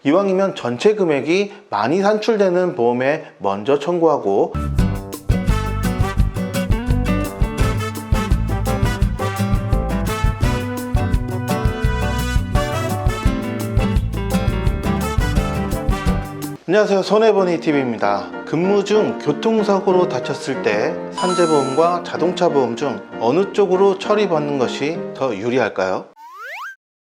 이왕이면 전체 금액이 많이 산출되는 보험에 먼저 청구하고, 안녕하세요, 손해보니TV입니다. 근무 중 교통사고로 다쳤을 때 산재보험과 자동차보험 중 어느 쪽으로 처리받는 것이 더 유리할까요?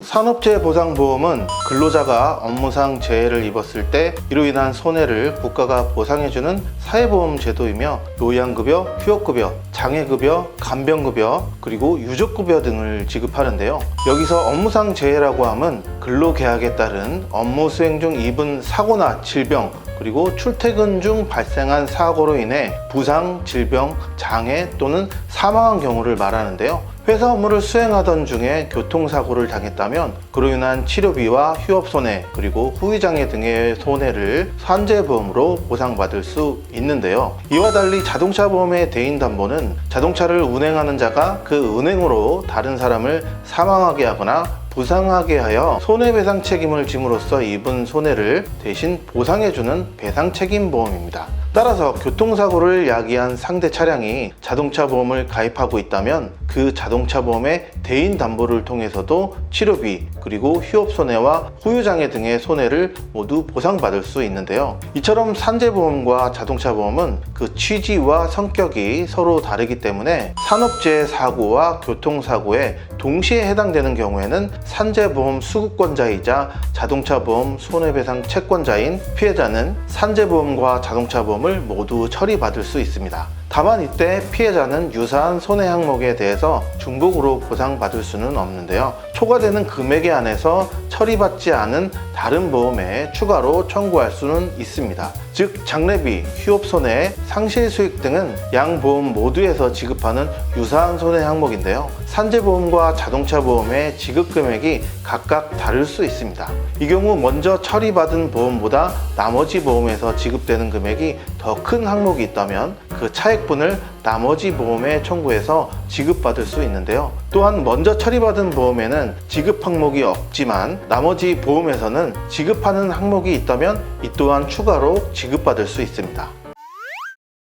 산업재해보상보험은 근로자가 업무상 재해를 입었을 때 이로 인한 손해를 국가가 보상해주는 사회보험 제도이며, 요양급여, 휴업급여, 장애급여, 간병급여, 그리고 유족급여 등을 지급하는데요. 여기서 업무상 재해라고 함은 근로계약에 따른 업무 수행 중 입은 사고나 질병, 그리고 출퇴근 중 발생한 사고로 인해 부상, 질병, 장애 또는 사망한 경우를 말하는데요. 회사 업무를 수행하던 중에 교통사고를 당했다면 그로 인한 치료비와 휴업손해, 그리고 후유장애 등의 손해를 산재보험으로 보상받을 수 있는데요. 이와 달리 자동차보험의 대인담보는 자동차를 운행하는 자가 그 운행으로 다른 사람을 사망하게 하거나 부상하게 하여 손해배상 책임을 짐으로써 입은 손해를 대신 보상해주는 배상책임보험입니다. 따라서 교통사고를 야기한 상대 차량이 자동차보험을 가입하고 있다면 그 자동차보험의 대인담보를 통해서도 치료비, 그리고 휴업손해와 후유장애 등의 손해를 모두 보상받을 수 있는데요. 이처럼 산재보험과 자동차보험은 그 취지와 성격이 서로 다르기 때문에 산업재해 사고와 교통사고에 동시에 해당되는 경우에는 산재보험 수급권자이자 자동차보험 손해배상 채권자인 피해자는 산재보험과 자동차보험을 모두 처리받을 수 있습니다. 다만 이때 피해자는 유사한 손해 항목에 대해서 중복으로 보상받을 수는 없는데요. 초과되는 금액에 한해서 처리받지 않은 다른 보험에 추가로 청구할 수는 있습니다. 즉 장례비, 휴업손해, 상실수익 등은 양 보험 모두에서 지급하는 유사한 손해 항목인데요. 산재보험과 자동차보험의 지급금액이 각각 다를 수 있습니다. 이 경우 먼저 처리받은 보험보다 나머지 보험에서 지급되는 금액이 더 큰 항목이 있다면 그 차액분을 나머지 보험에 청구해서 지급받을 수 있는데요. 또한 먼저 처리받은 보험에는 지급 항목이 없지만 나머지 보험에서는 지급하는 항목이 있다면 이 또한 추가로 지급받을 수 있습니다.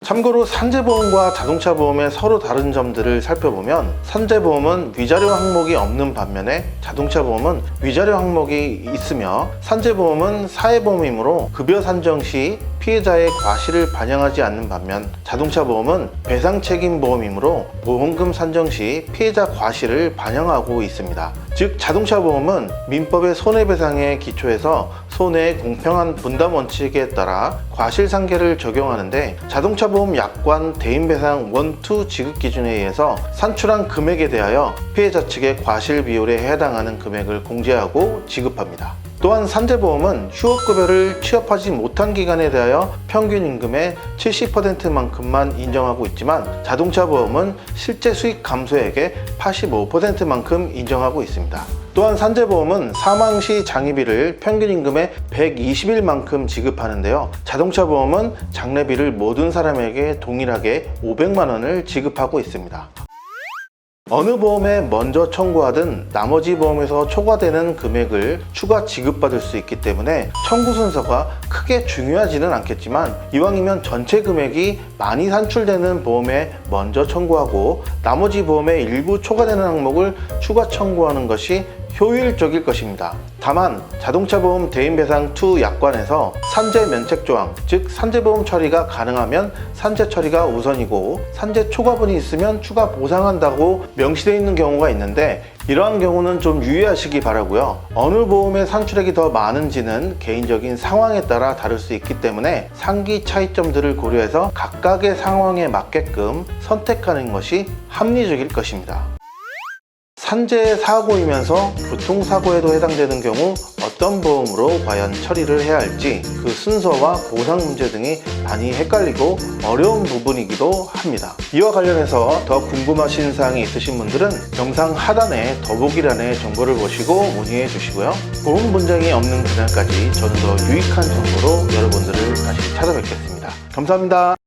참고로 산재보험과 자동차보험의 서로 다른 점들을 살펴보면, 산재보험은 위자료 항목이 없는 반면에 자동차보험은 위자료 항목이 있으며, 산재보험은 사회보험이므로 급여 산정 시 피해자의 과실을 반영하지 않는 반면, 자동차보험은 배상책임보험이므로 보험금 산정 시 피해자 과실을 반영하고 있습니다. 즉 자동차보험은 민법의 손해배상에 기초해서 손해의 공평한 분담 원칙에 따라 과실상계를 적용하는데, 자동차보험 약관 대인배상 1, 2 지급 기준에 의해서 산출한 금액에 대하여 피해자 측의 과실 비율에 해당하는 금액을 공제하고 지급합니다. 또한 산재보험은 휴업급여를 취업하지 못한 기간에 대하여 평균 임금의 70%만큼만 인정하고 있지만, 자동차보험은 실제 수익 감소액의 85%만큼 인정하고 있습니다. 또한 산재보험은 사망 시 장의비를 평균 임금의 120일만큼 지급하는데요. 자동차보험은 장례비를 모든 사람에게 동일하게 500만 원을 지급하고 있습니다. 어느 보험에 먼저 청구하든 나머지 보험에서 초과되는 금액을 추가 지급받을 수 있기 때문에 청구 순서가 크게 중요하지는 않겠지만, 이왕이면 전체 금액이 많이 산출되는 보험에 먼저 청구하고 나머지 보험에 일부 초과되는 항목을 추가 청구하는 것이 효율적일 것입니다. 다만 자동차보험 대인배상 2 약관에서 산재 면책 조항, 즉 산재보험 처리가 가능하면 산재 처리가 우선이고 산재 초과분이 있으면 추가 보상한다고 명시되어 있는 경우가 있는데, 이러한 경우는 좀 유의하시기 바라고요. 어느 보험의 산출액이 더 많은지는 개인적인 상황에 따라 다를 수 있기 때문에 상기 차이점들을 고려해서 각각의 상황에 맞게끔 선택하는 것이 합리적일 것입니다. 산재 사고이면서 교통사고에도 해당되는 경우 어떤 보험으로 과연 처리를 해야 할지 그 순서와 보상 문제 등이 많이 헷갈리고 어려운 부분이기도 합니다. 이와 관련해서 더 궁금하신 사항이 있으신 분들은 영상 하단에 더보기란에 정보를 보시고 문의해 주시고요. 보험 분쟁이 없는 그날까지 저는 더 유익한 정보로 여러분들을 다시 찾아뵙겠습니다. 감사합니다.